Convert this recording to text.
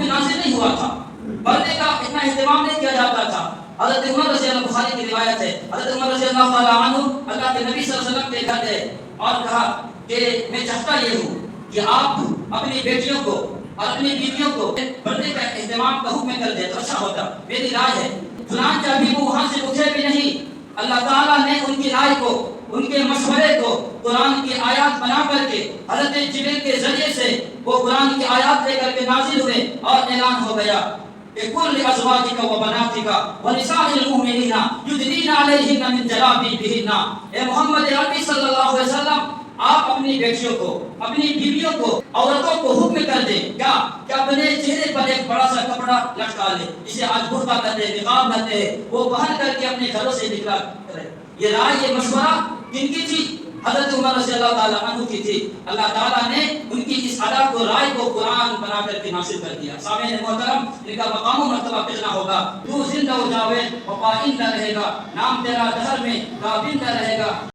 بھی نازل نہیں ہوا تھا، پردے کا اتنا اہتمام نہیں کیا جاتا تھا۔ حضرت عمر رضی اللہ بخاری کی روایت ہے، حضرت عمر رضی اللہ تعالیٰ عنہ اللہ کے نبی صلی اللہ علیہ وسلم کے گھر گئے اور کہا کہ میں چاہتا یہ ہوں کہ آپ اپنی بیٹیوں کو اور اپنی بیویوں کو پردے کا اہتمام کا حکم کر دیں تو اچھا ہوتا، میری رائے ہے۔ چنانچہ ابھی وہ وہاں سے اٹھے بھی نہیں، اللہ تعالیٰ نے ان کی رائے کو، ان کے مشورے کو قرآن کی آیات بنا کر کے حضرت جبریل کے ذریعے سے وہ قرآن کی آیات لے کر کے نازل ہوئے اور اعلان ہو گیا کہ کل ازواجک و بناتک ونساء المؤمنین یدنین علیہن من جلابیبہن۔ اے محمد عربی صلی اللہ علیہ وسلم، آپ اپنی بیٹیوں کو، اپنی بیویوں کو، عورتوں کو حکم کر دیں کیا کہ اپنے چہرے پر ایک بڑا سا کپڑا لٹکا لے، جسے آج برقع کہتے ہیں، نقاب کہتے ہیں، وہ پہن کر کے اپنے گھروں سے نکلا کرے۔ یہ رائے، یہ مشورہ کن کی تھی؟ حضرت عمر رضی اللہ تعالیٰ عنہ کی تھی۔ اللہ تعالیٰ نے ان کی اس ادا کو، رائے کو قرآن بنا کر کے نازل کر دیا۔ سامعین محترم، ان کا مقام و مرتبہ کتنا ہوگا؟ تو زندہ و جاوید و پائندہ رہے گا، نام تیرا دہر میں کابندہ رہے گا۔